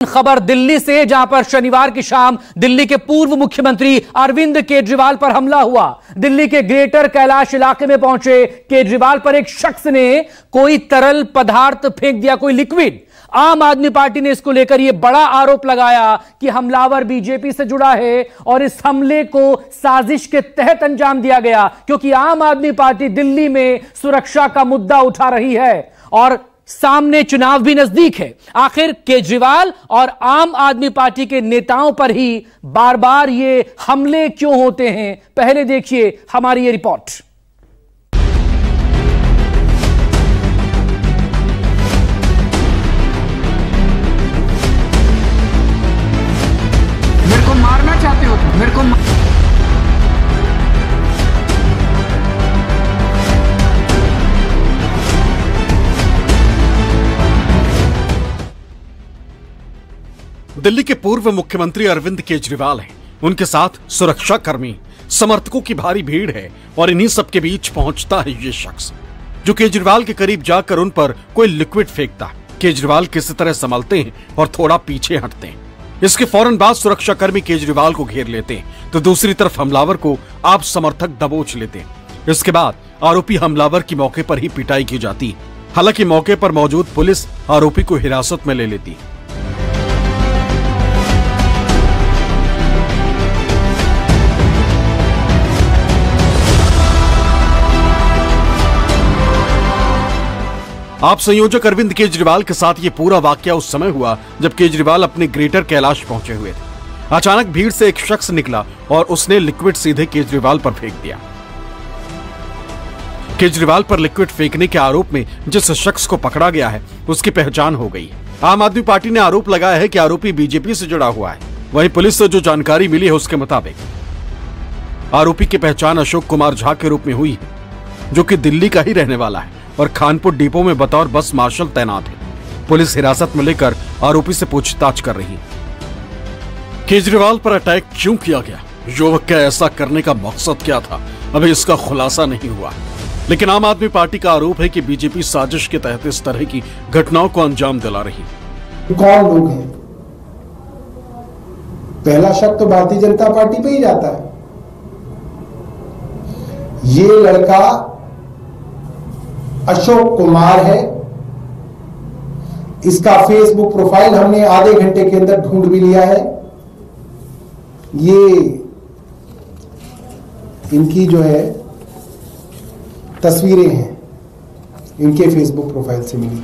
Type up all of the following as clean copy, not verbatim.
खबर दिल्ली से, जहां पर शनिवार की शाम दिल्ली के पूर्व मुख्यमंत्री अरविंद केजरीवाल पर हमला हुआ। दिल्ली के ग्रेटर कैलाश इलाके में पहुंचे केजरीवाल पर एक शख्स ने कोई तरल पदार्थ फेंक दिया, कोई लिक्विड। आम आदमी पार्टी ने इसको लेकर यह बड़ा आरोप लगाया कि हमलावर बीजेपी से जुड़ा है और इस हमले को साजिश के तहत अंजाम दिया गया, क्योंकि आम आदमी पार्टी दिल्ली में सुरक्षा का मुद्दा उठा रही है और सामने चुनाव भी नजदीक है। आखिर केजरीवाल और आम आदमी पार्टी के नेताओं पर ही बार बार ये हमले क्यों होते हैं? पहले देखिए हमारी ये रिपोर्ट। मेरे को मारना चाहते हो तुम? मेरे को दिल्ली के पूर्व मुख्यमंत्री अरविंद केजरीवाल हैं। उनके साथ सुरक्षा कर्मी, समर्थकों की भारी भीड़ है और इन्हीं सबके बीच पहुंचता है ये शख्स जो केजरीवाल के करीब जाकर उन पर कोई लिक्विड फेंकता है। केजरीवाल किसी तरह संभलते हैं और थोड़ा पीछे हटते हैं। इसके फौरन बाद सुरक्षाकर्मी केजरीवाल को घेर लेते हैं तो दूसरी तरफ हमलावर को आप समर्थक दबोच लेते हैं। इसके बाद आरोपी हमलावर की मौके पर ही पिटाई की जाती है। हालांकि मौके पर मौजूद पुलिस आरोपी को हिरासत में ले लेती है। आप संयोजक अरविंद केजरीवाल के साथ ये पूरा वाकया उस समय हुआ जब केजरीवाल अपने ग्रेटर कैलाश पहुंचे हुए थे। अचानक भीड़ से एक शख्स निकला और उसने लिक्विड सीधे केजरीवाल पर फेंक दिया। केजरीवाल पर लिक्विड फेंकने के आरोप में जिस शख्स को पकड़ा गया है उसकी पहचान हो गई। आम आदमी पार्टी ने आरोप लगाया है कि आरोपी बीजेपी से जुड़ा हुआ है। वहीं पुलिस से जो जानकारी मिली है उसके मुताबिक आरोपी की पहचान अशोक कुमार झा के रूप में हुई है, जो कि दिल्ली का ही रहने वाला है और खानपुर डिपो में बतौर बस मार्शल तैनात है। पुलिस हिरासत में लेकर आरोपी से पूछताछ कर रही है। केजरीवाल पर अटैक क्यों किया गया, युवक का ऐसा करने का मकसद क्या था, अभी इसका खुलासा नहीं हुआ। लेकिन आम आदमी पार्टी का आरोप है कि बीजेपी साजिश के तहत इस तरह की घटनाओं को अंजाम दिला रही। कौन लोग हैं? पहला शक तो भारतीय जनता पार्टी पे ही जाता है। ये लड़का अशोक कुमार है। इसका फेसबुक प्रोफाइल हमने आधे घंटे के अंदर ढूंढ भी लिया है। ये इनकी जो है तस्वीरें हैं, इनके फेसबुक प्रोफाइल से मिली।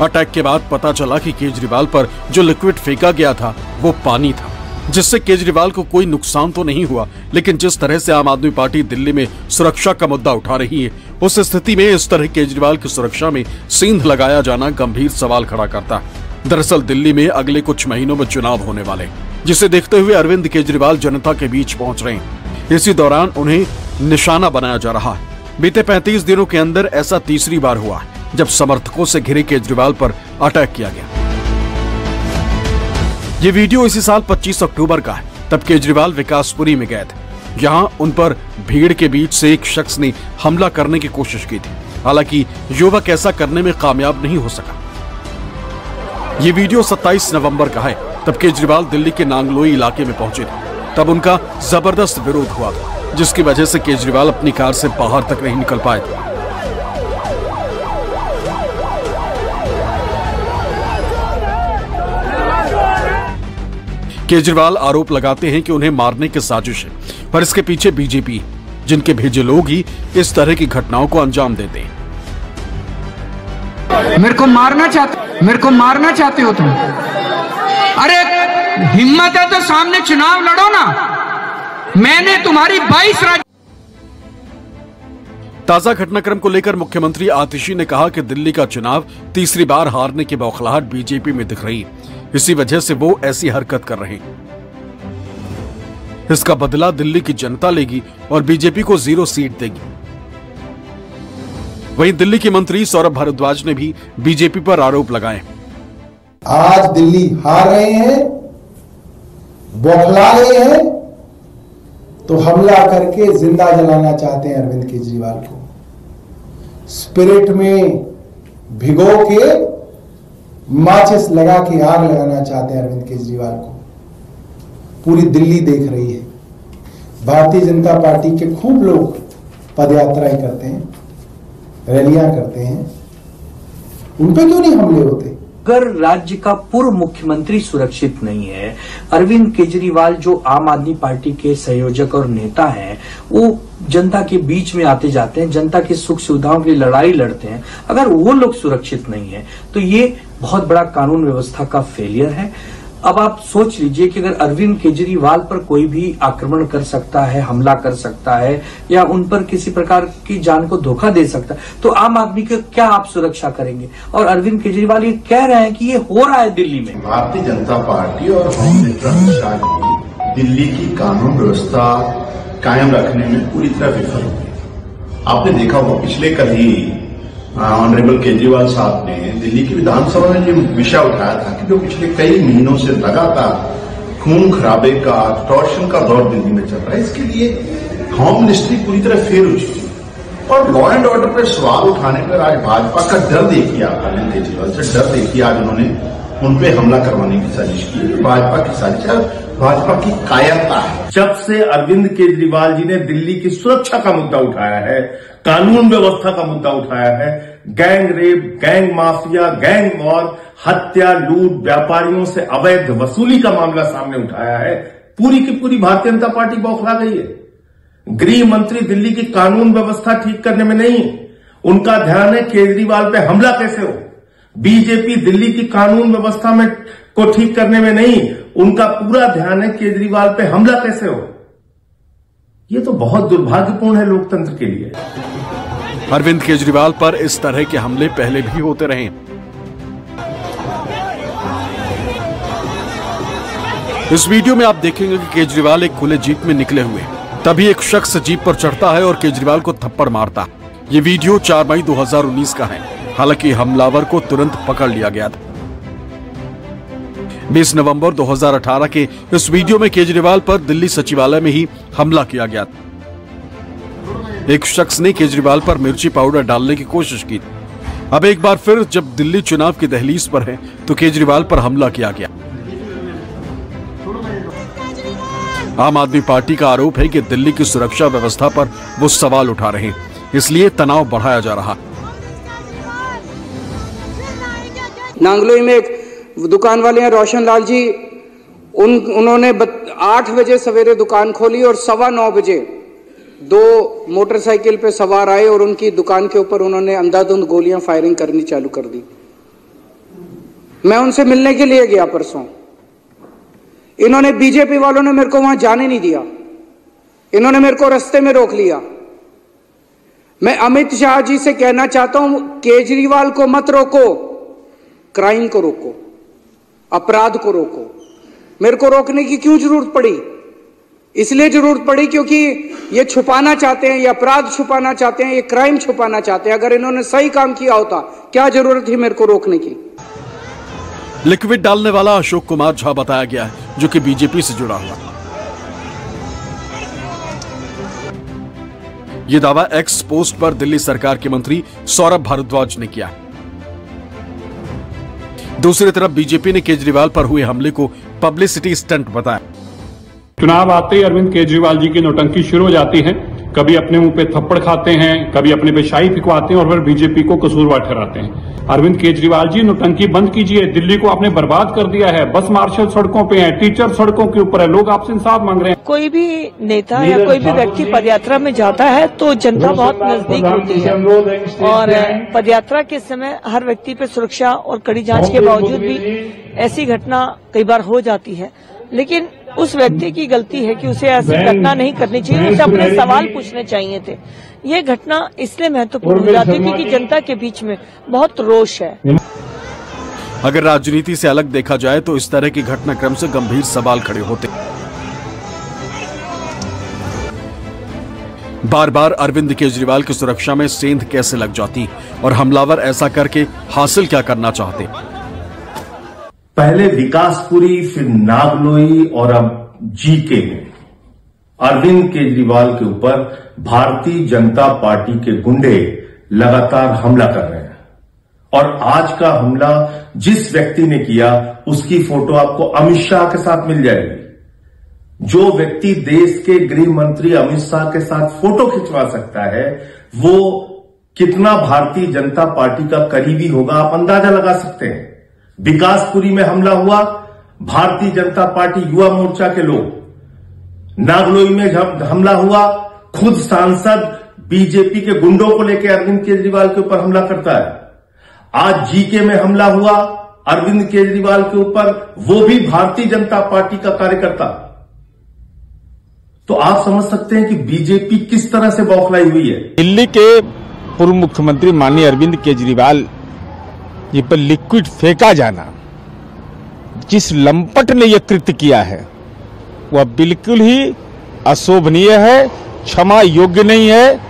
अटैक के बाद पता चला कि केजरीवाल पर जो लिक्विड फेंका गया था वो पानी था, जिससे केजरीवाल को कोई नुकसान तो नहीं हुआ। लेकिन जिस तरह से आम आदमी पार्टी दिल्ली में सुरक्षा का मुद्दा उठा रही है, उस स्थिति में इस तरह केजरीवाल की सुरक्षा में सेंध लगाया जाना गंभीर सवाल खड़ा करता है। दरअसल दिल्ली में अगले कुछ महीनों में चुनाव होने वाले, जिसे देखते हुए अरविंद केजरीवाल जनता के बीच पहुंच रहे हैं। इसी दौरान उन्हें निशाना बनाया जा रहा है। बीते 35 दिनों के अंदर ऐसा तीसरी बार हुआ है जब समर्थकों से घिरे केजरीवाल पर अटैक किया गया। ये वीडियो इसी साल 25 अक्टूबर का है। तब केजरीवाल विकासपुरी में गए थे। यहाँ उन पर भीड़ के बीच से एक शख्स ने हमला करने की कोशिश की थी। हालांकि युवक ऐसा करने में कामयाब नहीं हो सका। ये वीडियो 27 नवंबर का है। तब केजरीवाल दिल्ली के नांगलोई इलाके में पहुंचे थे। तब उनका जबरदस्त विरोध हुआ था, जिसकी वजह से केजरीवाल अपनी कार से बाहर तक नहीं निकल पाए थे। केजरीवाल आरोप लगाते हैं कि उन्हें मारने की साजिश है, पर इसके पीछे बीजेपी है, जिनके भेजे लोग ही इस तरह की घटनाओं को अंजाम देते हैं। मेरे को मारना चाहते हो तुम? अरे हिम्मत है तो सामने चुनाव लड़ो ना। मैंने तुम्हारी 22 राज्य। ताजा घटनाक्रम को लेकर मुख्यमंत्री आतिशी ने कहा कि दिल्ली का चुनाव तीसरी बार हारने की बौखलाहट बीजेपी में दिख रही है। इसी वजह से वो ऐसी हरकत कर रहे हैं। इसका बदला दिल्ली की जनता लेगी और बीजेपी को 0 सीट देगी। वहीं दिल्ली के मंत्री सौरभ भारद्वाज ने भी बीजेपी पर आरोप लगाए। आज दिल्ली हार रहे हैं, बौखला रहे हैं, तो हमला करके जिंदा जलाना चाहते हैं अरविंद केजरीवाल को। स्पिरिट में भिगो के माचिस लगा के आग लगाना चाहते हैं अरविंद केजरीवाल को। पूरी दिल्ली देख रही है। भारतीय जनता पार्टी के खूब लोग पदयात्राएं करते हैं, रैलियां करते हैं, उन पे क्यों नहीं हमले होते? अगर राज्य का पूर्व मुख्यमंत्री सुरक्षित नहीं है, अरविंद केजरीवाल जो आम आदमी पार्टी के संयोजक और नेता हैं, वो जनता के बीच में आते जाते हैं, जनता की सुख सुविधाओं की लड़ाई लड़ते हैं, अगर वो लोग सुरक्षित नहीं है तो ये बहुत बड़ा कानून व्यवस्था का फेलियर है। अब आप सोच लीजिए कि अगर अरविंद केजरीवाल पर कोई भी आक्रमण कर सकता है, हमला कर सकता है या उन पर किसी प्रकार की जान को धोखा दे सकता है, तो आम आदमी की क्या आप सुरक्षा करेंगे? और अरविंद केजरीवाल ये कह रहे हैं कि ये हो रहा है दिल्ली में। भारतीय जनता पार्टी और होम मिनिस्टर अमित शाह जी दिल्ली की कानून व्यवस्था कायम रखने में पूरी तरह विफल हुए। आपने देखा होगा पिछले कल ही ऑनरेबल केजरीवाल साहब ने दिल्ली की विधानसभा में जो विषय उठाया था कि जो पिछले कई महीनों से लगातार खून खराबे का, टॉर्शन का दौर दिल्ली में चल रहा है, इसके लिए होम मिनिस्ट्री पूरी तरह फेल हो चुकी है। और लॉ एंड ऑर्डर पर सवाल उठाने पर आज भाजपा का डर देखिए, अरविंद केजरीवाल से डर देखिए, आज उन्होंने उन पे हमला करवाने की साजिश की। भाजपा की साजिश है, भाजपा की कायरता है। जब से अरविंद केजरीवाल जी ने दिल्ली की सुरक्षा का मुद्दा उठाया है, कानून व्यवस्था का मुद्दा उठाया है, gang rape, gang mafia, gang war, हत्या, लूट, व्यापारियों से अवैध वसूली का मामला सामने उठाया है, पूरी की पूरी भारतीय जनता पार्टी बौखला गई है। गृह मंत्री दिल्ली की कानून व्यवस्था ठीक करने में नहीं, उनका ध्यान है केजरीवाल पे हमला कैसे हो। बीजेपी दिल्ली की कानून व्यवस्था में को ठीक करने में नहीं, उनका पूरा ध्यान है केजरीवाल पे हमला कैसे हो। ये तो बहुत दुर्भाग्यपूर्ण है लोकतंत्र के लिए। अरविंद केजरीवाल पर इस तरह के हमले पहले भी होते रहे। इस वीडियो में आप देखेंगे कि केजरीवाल एक खुले जीप में निकले हुए, तभी एक शख्स जीप पर चढ़ता है और केजरीवाल को थप्पड़ मारता। ये वीडियो 4 मई 2019 का है। हालांकि हमलावर को तुरंत पकड़ लिया गया था। 20 नवंबर 2018 के इस वीडियो में केजरीवाल पर दिल्ली सचिवालय में ही हमला किया गया था। एक शख्स ने केजरीवाल पर मिर्ची पाउडर डालने की कोशिश की। अब एक बार फिर जब दिल्ली चुनाव की दहलीज पर है तो केजरीवाल पर हमला किया गया। आम आदमी पार्टी का आरोप है कि दिल्ली की सुरक्षा व्यवस्था पर वो सवाल उठा रहे हैं, इसलिए तनाव बढ़ाया जा रहा। नांगलोई में एक दुकान वाले हैं रोशन लाल जी, उन्होंने 8 बजे सवेरे दुकान खोली और 9:15 बजे 2 मोटरसाइकिल पे सवार आए और उनकी दुकान के ऊपर उन्होंने अंधाधुंध गोलियां फायरिंग करनी चालू कर दी। मैं उनसे मिलने के लिए गया परसों, इन्होंने बीजेपी वालों ने मेरे को वहां जाने नहीं दिया, इन्होंने मेरे को रास्ते में रोक लिया। मैं अमित शाह जी से कहना चाहता हूं, केजरीवाल को मत रोको, क्राइम को रोको, अपराध को रोको। मेरे को रोकने की क्यों जरूरत पड़ी? इसलिए जरूरत पड़ी क्योंकि ये छुपाना चाहते हैं, ये अपराध छुपाना चाहते हैं, ये क्राइम छुपाना चाहते हैं। अगर इन्होंने सही काम किया होता, क्या जरूरत थी मेरे को रोकने की? लिक्विड डालने वाला अशोक कुमार झा बताया गया है, जो कि बीजेपी से जुड़ा हुआ। ये दावा एक्स पोस्ट पर दिल्ली सरकार के मंत्री सौरभ भारद्वाज ने किया। दूसरी तरफ बीजेपी ने केजरीवाल पर हुए हमले को पब्लिसिटी स्टंट बताया। चुनाव आते ही अरविंद केजरीवाल जी की नौटंकी शुरू हो जाती है। कभी अपने मुंह पे थप्पड़ खाते हैं, कभी अपने पे शाही फिकवाते हैं और फिर बीजेपी को कसूरवार ठहराते हैं। अरविंद केजरीवाल जी, नौटंकी बंद कीजिए। दिल्ली को आपने बर्बाद कर दिया है। बस मार्शल सड़कों पे हैं, टीचर सड़कों के ऊपर है, लोग आपसे इंसाफ मांग रहे हैं। कोई भी नेता या कोई भी व्यक्ति पदयात्रा में जाता है तो जनता बहुत नजदीक होती है और पदयात्रा के समय हर व्यक्ति पे सुरक्षा और कड़ी जांच के बावजूद भी ऐसी घटना कई बार हो जाती है। लेकिन उस व्यक्ति की गलती है कि उसे ऐसी घटना नहीं करनी चाहिए, उसे अपने सवाल पूछने चाहिए थे। ये घटना इसलिए महत्वपूर्ण हो जाती है क्योंकि जनता के बीच में बहुत रोष है। अगर राजनीति से अलग देखा जाए तो इस तरह की घटनाक्रम से गंभीर सवाल खड़े होते। बार बार अरविंद केजरीवाल की सुरक्षा में सेंध कैसे लग जाती और हमलावर ऐसा करके हासिल क्या करना चाहते? पहले विकासपुरी, फिर नागलोई और अब जीके में अरविंद केजरीवाल के ऊपर भारतीय जनता पार्टी के गुंडे लगातार हमला कर रहे हैं और आज का हमला जिस व्यक्ति ने किया उसकी फोटो आपको अमित शाह के साथ मिल जाएगी। जो व्यक्ति देश के गृह मंत्री अमित शाह के साथ फोटो खिंचवा सकता है वो कितना भारतीय जनता पार्टी का करीबी होगा आप अंदाजा लगा सकते हैं। विकासपुरी में हमला हुआ, भारतीय जनता पार्टी युवा मोर्चा के लोग। नागलोई में जब हमला हुआ, खुद सांसद बीजेपी के गुंडों को लेकर अरविंद केजरीवाल के ऊपर हमला करता है। आज जीके में हमला हुआ अरविंद केजरीवाल के ऊपर, वो भी भारतीय जनता पार्टी का कार्यकर्ता। तो आप समझ सकते हैं कि बीजेपी किस तरह से बौखलाई हुई है। दिल्ली के पूर्व मुख्यमंत्री माननीय अरविंद केजरीवाल जी पर लिक्विड फेंका जाना, जिस लंपट ने यह कृत्य किया है वह बिल्कुल ही अशोभनीय है, क्षमा योग्य नहीं है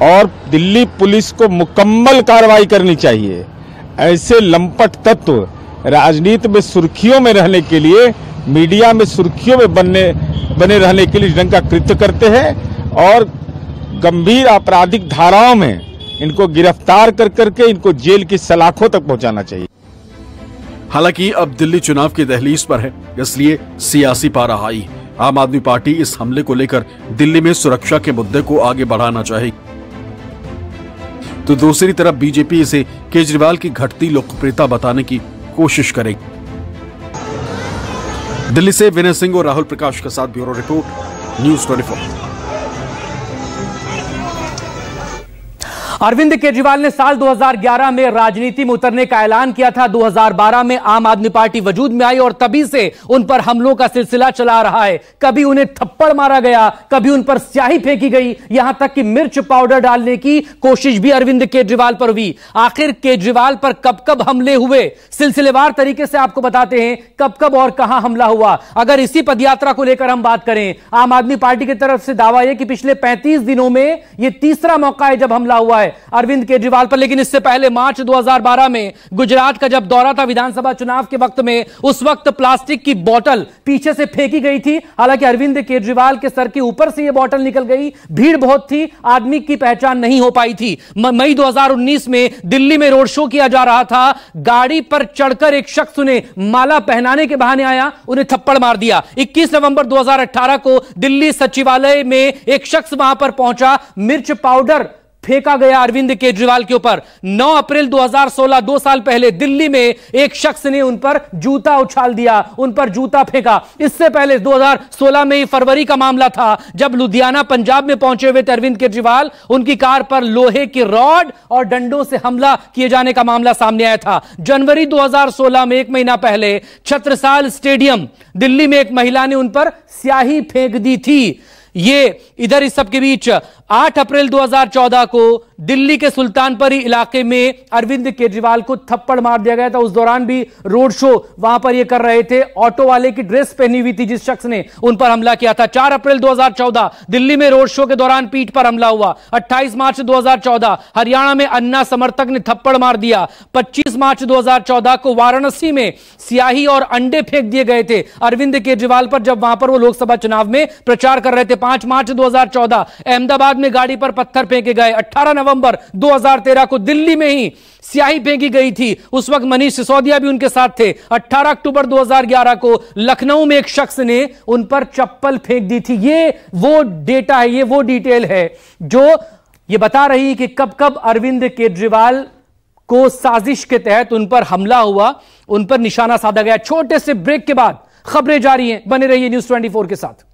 और दिल्ली पुलिस को मुकम्मल कार्रवाई करनी चाहिए। ऐसे लंपट तत्व राजनीति में सुर्खियों में रहने के लिए, मीडिया में सुर्खियों में बने रहने के लिए ढंग का कृत्य करते हैं और गंभीर आपराधिक धाराओं में इनको गिरफ्तार कर करके इनको जेल की सलाखों तक पहुंचाना चाहिए। हालांकि अब दिल्ली चुनाव की दहलीज पर है, इसलिए सियासी पारा हाई। आम आदमी पार्टी इस हमले को लेकर दिल्ली में सुरक्षा के मुद्दे को आगे बढ़ाना चाहेगी, तो दूसरी तरफ बीजेपी इसे केजरीवाल की घटती लोकप्रियता बताने की कोशिश करेगी। दिल्ली से विनय सिंह और राहुल प्रकाश के साथ bureau report, news 24। Arvind Kejriwal ने साल 2011 में राजनीति में उतरने का ऐलान किया था। 2012 में आम आदमी पार्टी वजूद में आई और तभी से उन पर हमलों का सिलसिला चला रहा है। कभी उन्हें थप्पड़ मारा गया, कभी उन पर स्याही फेंकी गई, यहां तक कि मिर्च पाउडर डालने की कोशिश भी अरविंद केजरीवाल पर हुई। आखिर केजरीवाल पर कब कब हमले हुए, सिलसिलेवार तरीके से आपको बताते हैं कब कब और कहां हमला हुआ। अगर इसी पदयात्रा को लेकर हम बात करें, आम आदमी पार्टी की तरफ से दावा यह कि पिछले 35 दिनों में यह तीसरा मौका है जब हमला हुआ है अरविंद केजरीवाल पर। लेकिन इससे पहले मार्च 2012 में गुजरात का जब दौरा था विधानसभा चुनाव के वक्त में, उस वक्त प्लास्टिक की बोतल पीछे से फेंकी गई थी। हालांकि अरविंद केजरीवाल के सर के ऊपर से यह बोतल निकल गई, भीड़ बहुत थी, आदमी की पहचान नहीं हो पाई थी। मई 2019 में दिल्ली में रोड शो किया जा रहा था, गाड़ी पर चढ़कर एक शख्स उन्हें माला पहनाने के बहाने आया, उन्हें थप्पड़ मार दिया। 21 नवंबर 2018 को दिल्ली सचिवालय में एक शख्स वहां पर पहुंचा, मिर्च पाउडर फेंका गया अरविंद केजरीवाल के ऊपर। 9 अप्रैल 2016, 2 साल पहले दिल्ली में एक शख्स ने उन पर जूता उछाल दिया, उन पर जूता फेंका। इससे पहले 2016 में फरवरी का मामला था जब लुधियाना पंजाब में पहुंचे हुए थे अरविंद केजरीवाल, उनकी कार पर लोहे की रॉड और डंडों से हमला किए जाने का मामला सामने आया था। जनवरी 2016 में, 1 महीना पहले, छत्रसाल स्टेडियम दिल्ली में एक महिला ने उन पर स्याही फेंक दी थी। ये इधर इस सब के बीच 8 अप्रैल 2014 को दिल्ली के सुल्तानपुरी इलाके में अरविंद केजरीवाल को थप्पड़ मार दिया गया था। उस दौरान भी रोड शो वहां पर ये कर रहे थे, ऑटो वाले की ड्रेस पहनी हुई थी जिस शख्स ने उन पर हमला किया था। 4 अप्रैल 2014 दिल्ली में रोड शो के दौरान पीठ पर हमला हुआ। 28 मार्च 2014 हरियाणा में अन्ना समर्थक ने थप्पड़ मार दिया। 25 मार्च 2014 को वाराणसी में स्याही और अंडे फेंक दिए गए थे अरविंद केजरीवाल पर जब वहां पर वो लोकसभा चुनाव में प्रचार कर रहे थे। 5 मार्च 2014 अहमदाबाद में गाड़ी पर पत्थर फेंके गए। 18 नवंबर 2013 को दिल्ली में ही स्याही फेंकी गई थी, उस वक्त मनीष सिसोदिया भी उनके साथ थे। 18 अक्टूबर 2011 को लखनऊ में एक शख्स ने उन पर चप्पल फेंक दी थी। ये वो डेटा है, ये वो डिटेल है जो ये बता रही है कि कब कब अरविंद केजरीवाल को साजिश के तहत उन पर हमला हुआ, उन पर निशाना साधा गया। छोटे से ब्रेक के बाद खबरें जारी हैं, बने रहिए न्यूज़ 24 के साथ।